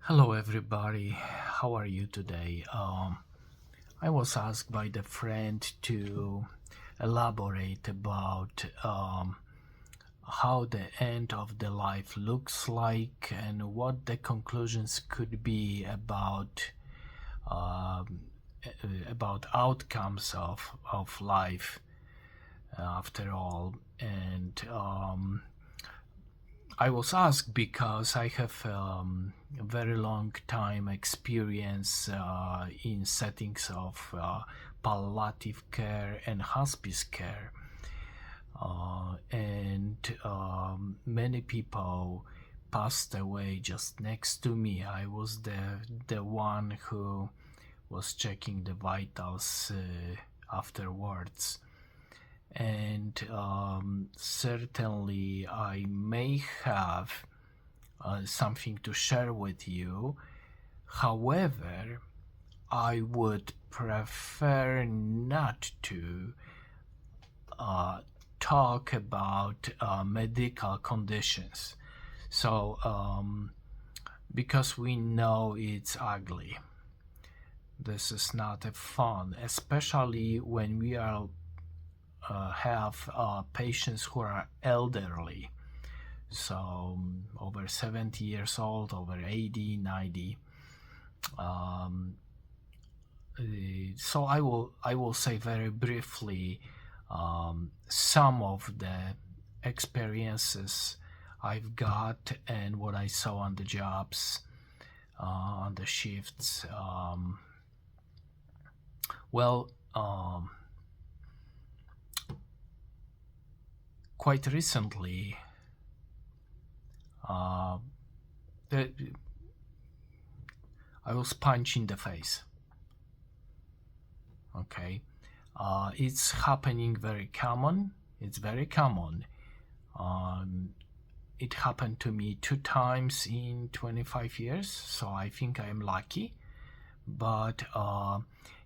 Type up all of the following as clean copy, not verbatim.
Hello, everybody. How are you today? I was asked by the friend to elaborate about how the end of the life looks like and what the conclusions could be um, about outcomes of life after all. And I was asked because I have a very long time experience in settings of palliative care and hospice care, and many people passed away just next to me. I was the one who was checking the vitals afterwards, and certainly I may have something to share with you. However, I would prefer not to uh, talk about medical conditions. So, because we know it's ugly, this is not a fun, especially when we are have patients who are elderly, so over 70 years old, over 80, 90. um, so I will say very briefly some of the experiences I've got and what I saw on the jobs, on the shifts. Well, quite recently, uh, I was punched in the face. Okay, it's happening very common. It's very common. Um, it happened to me 2 times in 25 years, so I think I'm lucky. But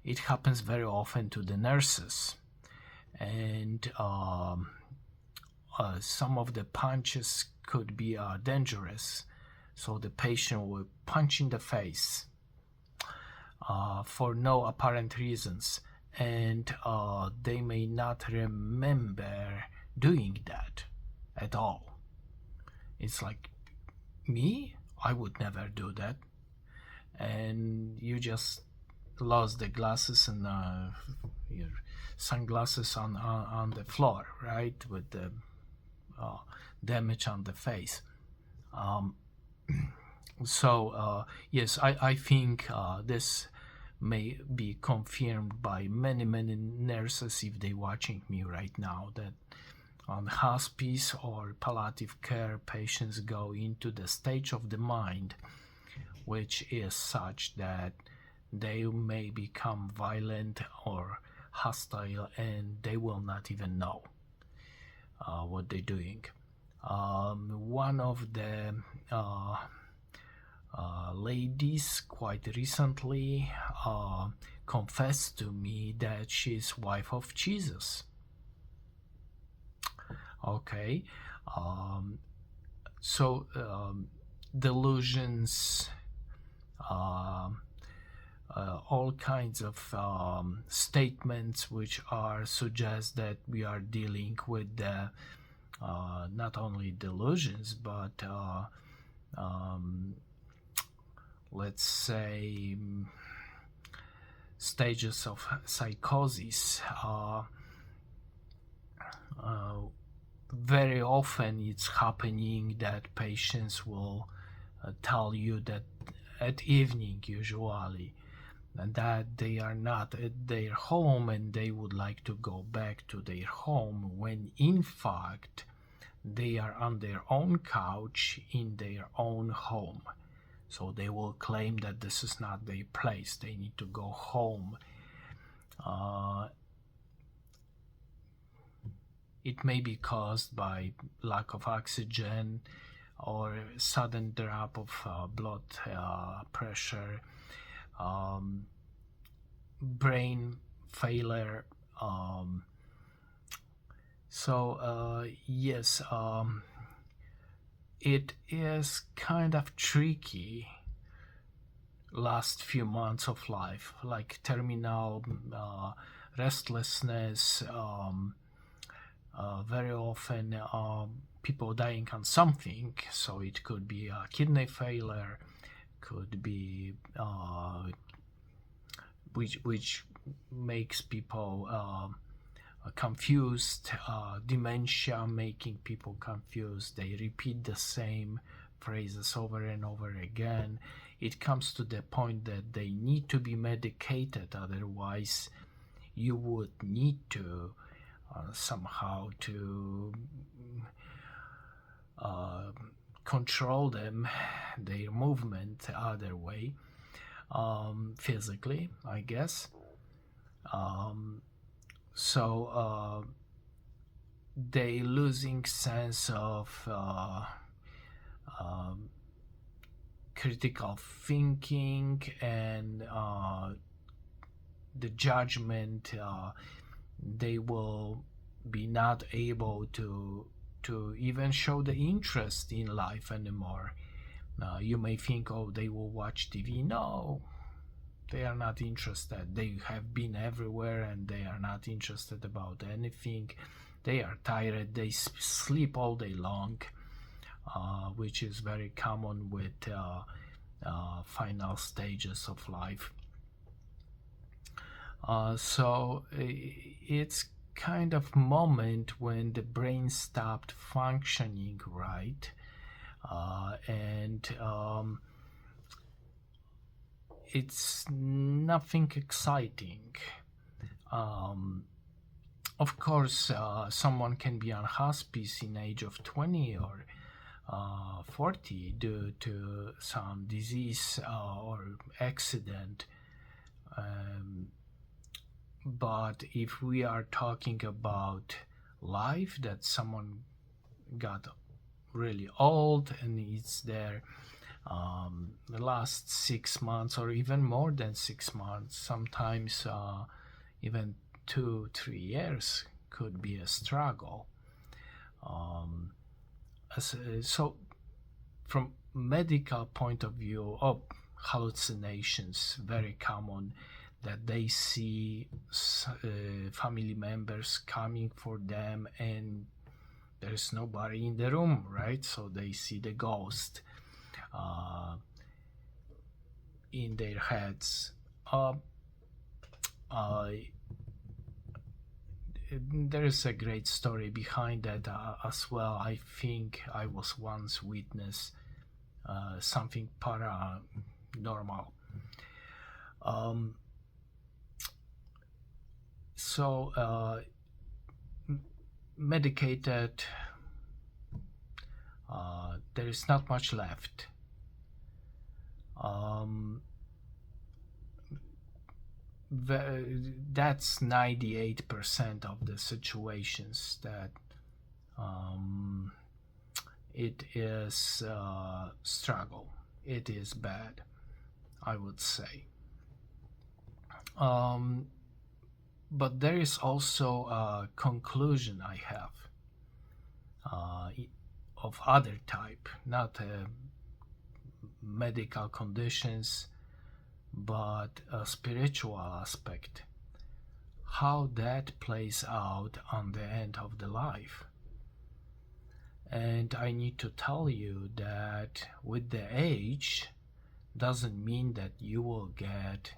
it happens very often to the nurses, and some of the punches could be dangerous. So the patient will punch in the face for no apparent reasons, and they may not remember doing that at all. It's like, me? I would never do that. And you just lost the glasses and your sunglasses on the floor, right? With the damage on the face. Um, so yes, I think this may be confirmed by many nurses if they're watching me right now, that on hospice or palliative care, patients go into the stage of the mind which is such that they may become violent or hostile, and they will not even know what they're doing. One of the ladies quite recently confessed to me that she's wife of Jesus. Okay, so delusions, all kinds of statements which are suggest that we are dealing with the not only delusions but let's say stages of psychosis. Very often it's happening that patients will tell you that at evening usually, and that they are not at their home and they would like to go back to their home, when in fact they are on their own couch in their own home. So they will claim that this is not their place, they need to go home. It may be caused by lack of oxygen or sudden drop of blood pressure, brain failure. Yes, it is kind of tricky last few months of life, like terminal restlessness, very often people dying on something. So it could be a kidney failure, could be which makes people confused, dementia making people confused. They repeat the same phrases over and over again. It comes to the point that they need to be medicated, otherwise you would need to somehow to control them, their movement the other way, physically, I guess. So they losing sense of critical thinking and the judgment. They will be not able to even show the interest in life anymore. You may think, oh, they will watch TV. No, they are not interested. They have been everywhere and they are not interested about anything. They are tired. They sleep all day long, which is very common with final stages of life. So it's kind of moment when the brain stopped functioning right, and it's nothing exciting. Of course, someone can be on hospice in age of 20 or 40 due to some disease or accident. But if we are talking about life, that someone got really old and it's there the last 6 months or even more than 6 months, sometimes even 2-3 years could be a struggle. So from medical point of view, hallucinations, very common, that they see family members coming for them and there's nobody in the room, right? So they see the ghost in their heads. There is a great story behind that as well. I think I was once witness something paranormal. So medicated, there is not much left. That's 98% of the situations that it is struggle. It is bad, I would say. But there is also a conclusion I have of other type, not medical conditions, but a spiritual aspect, how that plays out on the end of the life. And I need to tell you that with the age doesn't mean that you will get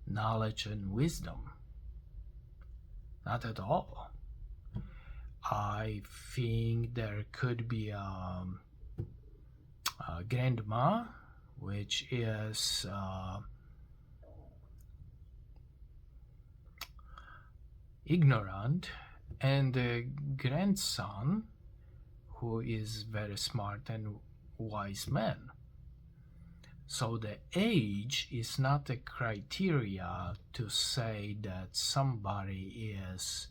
knowledge and wisdom. Not at all. I think there could be a grandma, which is ignorant, and the grandson who is very smart and wise man. So the age is not a criteria to say that somebody is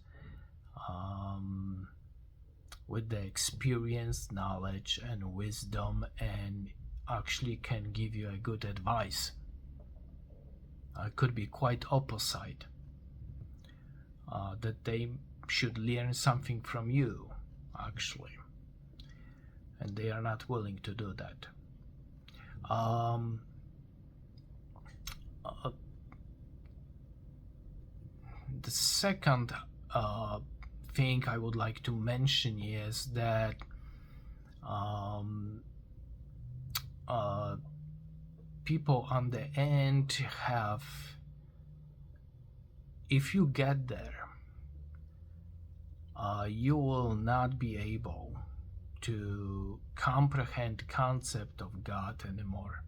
with the experience, knowledge, and wisdom and actually can give you a good advice. It could be quite opposite, that they should learn something from you, actually, and they are not willing to do that. The second thing I would like to mention is that people on the end have, if you get there, you will not be able to comprehend concept of God anymore.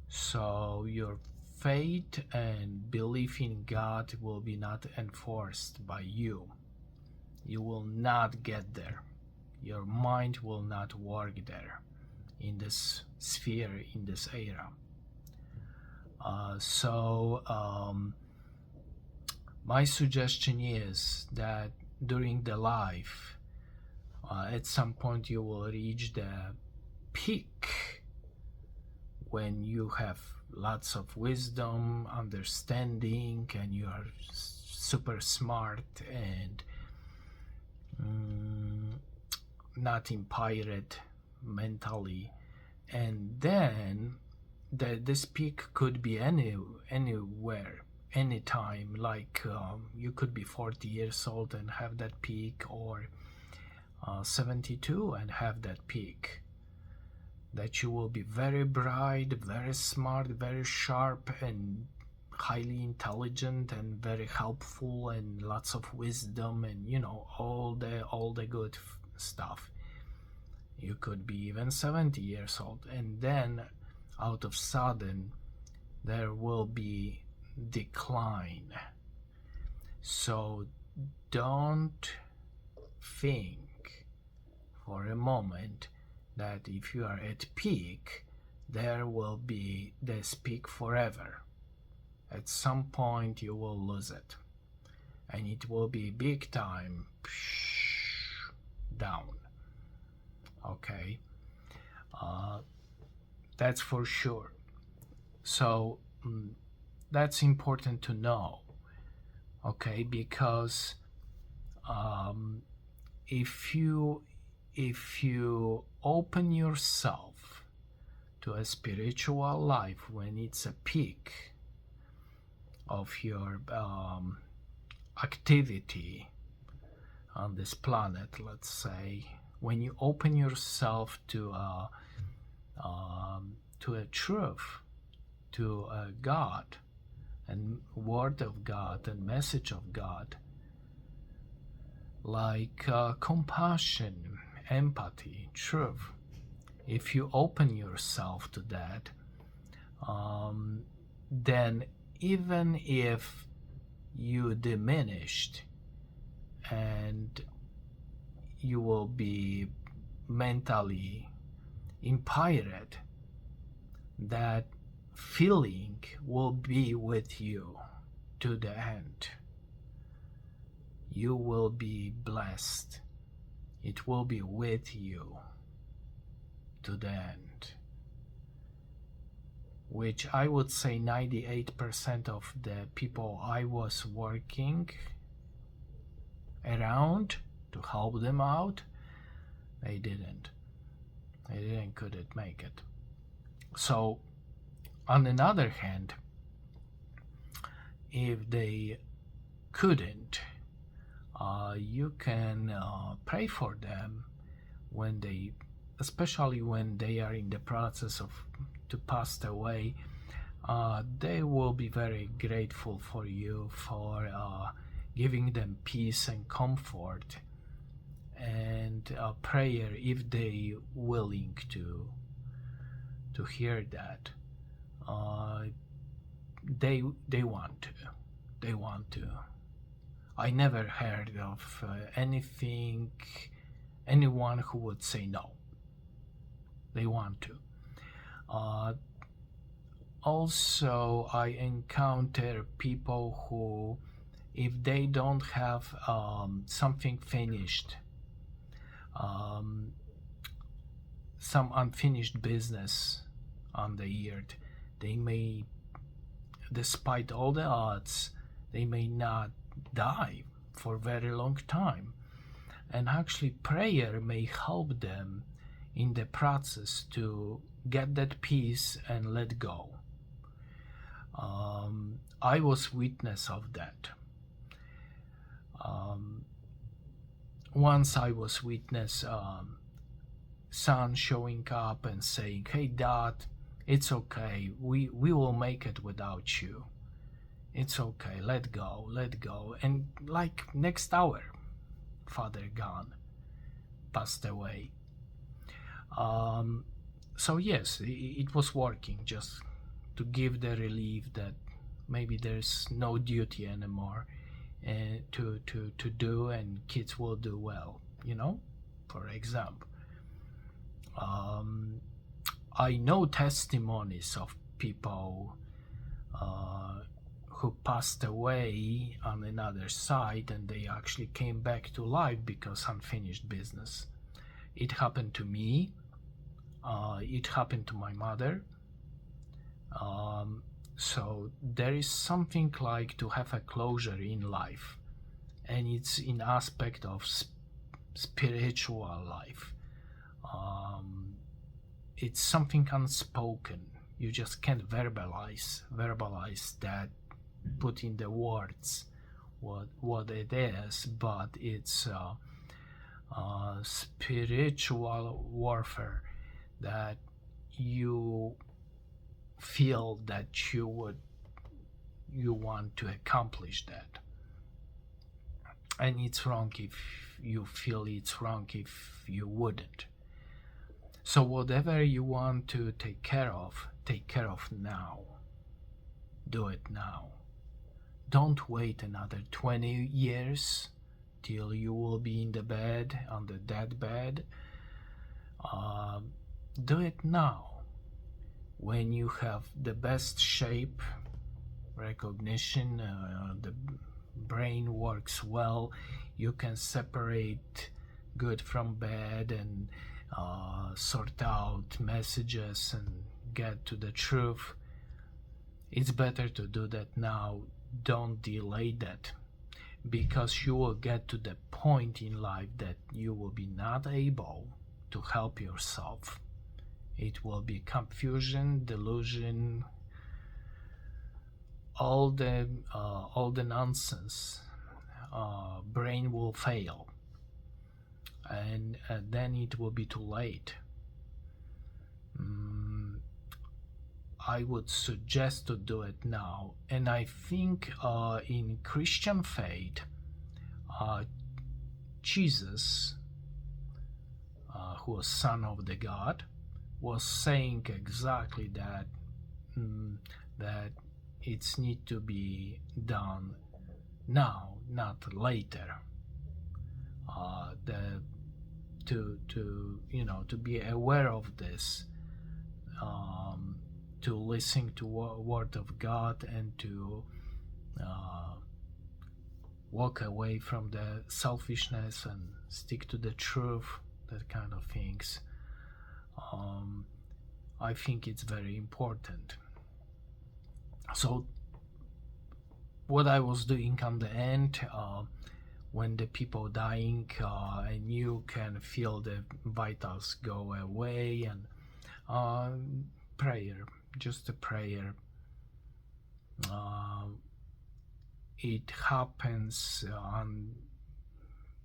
So your faith and belief in God will be not enforced by you. You will not get there. Your mind will not work there in this sphere, in this era. My suggestion is that during the life, at some point you will reach the peak when you have lots of wisdom, understanding, and you are super smart and not impaired mentally. And then this peak could be anywhere, anytime. Like you could be 40 years old and have that peak, or 72 and have that peak. That you will be very bright, very smart, very sharp, and highly intelligent, and very helpful, and lots of wisdom, and all the good stuff. You could be even 70 years old, and then out of sudden there will be decline. So don't think for a moment that if you are at peak, there will be this peak forever. At some point you will lose it, and it will be big time down. Okay, that's for sure. So that's important to know. Okay, because if you open yourself to a spiritual life when it's a peak of your activity on this planet, let's say, when you open yourself to a truth, to a God and word of God and message of God, like compassion, empathy, truth, if you open yourself to that, then even if you diminished and you will be mentally impaired, that feeling will be with you to the end. You will be blessed. It will be with you to the end, which I would say 98% of the people I was working around to help them out, they couldn't make it. So on another hand, if they couldn't, you can pray for them when they, especially when they are in the process of to pass away. They will be very grateful for you for giving them peace and comfort, and prayer if they willing to hear that. They want to. I never heard of anyone who would say no. They want to. Also, I encounter people who, if they don't have something finished, some unfinished business on the earth, they may, despite all the odds, they may not die for a very long time. And actually prayer may help them in the process to get that peace and let go. I was witness of that. Um, Once I was witness son showing up and saying, "Hey, Dad, it's okay. We will make it without you. It's okay. Let go, let go." And like next hour, father gone, passed away. So yes, it was working, just to give the relief that maybe there's no duty anymore to do, and kids will do well, for example. I know testimonies of people who passed away on another side, and they actually came back to life because unfinished business. It happened to me. It happened to my mother. So there is something like to have a closure in life, and it's in aspect of spiritual life. It's something unspoken. You just can't verbalize that, put in the words what it is, but it's spiritual warfare that you feel that you want to accomplish that, and it's wrong if you feel it's wrong if you wouldn't. So whatever you want to take care of now. Do it now. Don't wait another 20 years till you will be in the bed, on the deathbed. Do it now, when you have the best shape, recognition, the brain works well, you can separate good from bad and sort out messages and get to the truth. It's better to do that now. Don't delay that, because you will get to the point in life that you will be not able to help yourself. It will be confusion, delusion, all the nonsense. Brain will fail, and then it will be too late. I would suggest to do it now. And I think in Christian faith, Jesus, who was Son of the God, was saying exactly that, that it's need to be done now, not later. To be aware of this, to listen to word of God, and to walk away from the selfishness and stick to the truth, that kind of things. I think it's very important. So what I was doing on the end, when the people dying, and you can feel the vitals go away, and prayer, just a prayer. It happens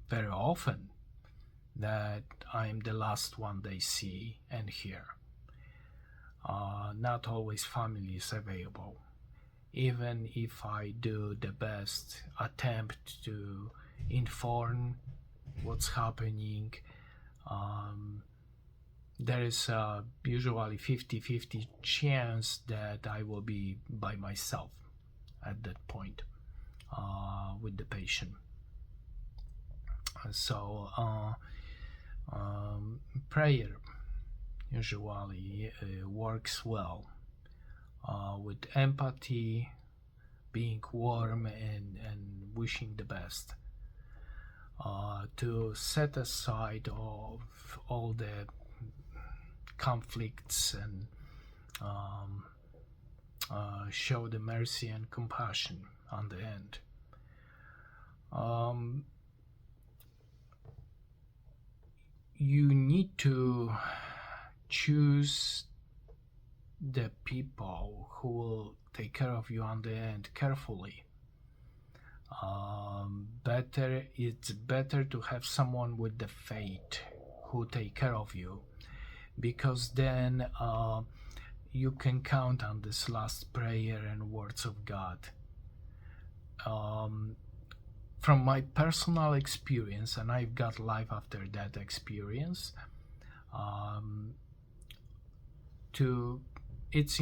very often that I'm the last one they see and hear. Not always family is available. Even if I do the best attempt to inform what's happening, there is usually 50-50 chance that I will be by myself at that point with the patient. So prayer usually works well, with empathy, being warm, and wishing the best, to set aside of all the conflicts, and show the mercy and compassion on the end. You need to choose the people who will take care of you on the end carefully. It's better to have someone with the faith who take care of you, because then you can count on this last prayer and words of God. From my personal experience, and I've got life after that experience, it's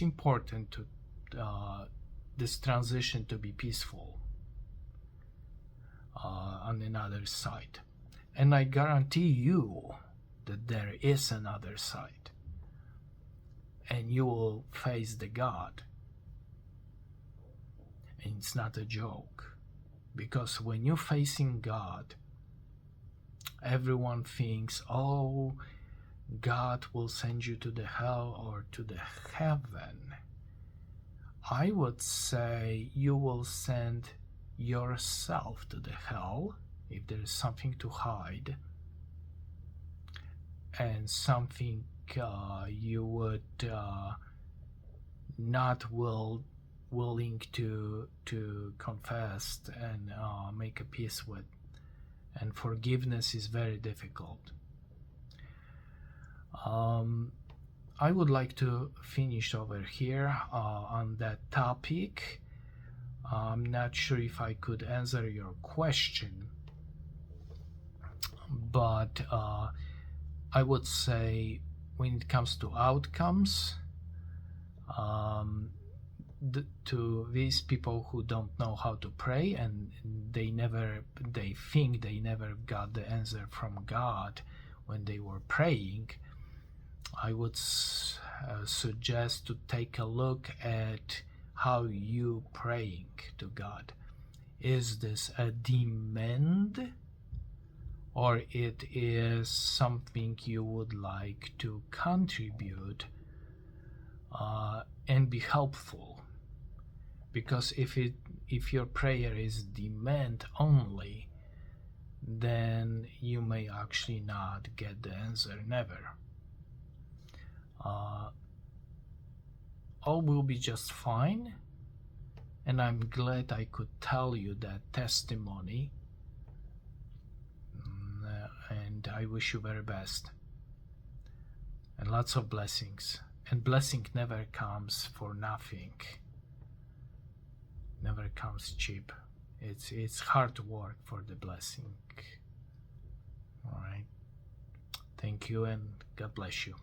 important to this transition to be peaceful on another side. And I guarantee you that there is another side, and you will face the God. And it's not a joke, because when you're facing God, everyone thinks, oh, God will send you to the hell or to the heaven. I would say you will send yourself to the hell if there is something to hide, and something you would not willing to confess and make a peace with. And forgiveness is very difficult. I would like to finish over here on that topic. I'm not sure if I could answer your question, but I would say when it comes to outcomes, to these people who don't know how to pray, and they think they never got the answer from God when they were praying, I would suggest to take a look at how you praying to God. Is this a demand, or it is something you would like to contribute and be helpful? Because if your prayer is demand only, then you may actually not get the answer, never. All will be just fine, and I'm glad I could tell you that testimony, and I wish you very best and lots of blessings. And blessing never comes for nothing, never comes cheap. It's hard work for the blessing. All right, thank you, and God bless you.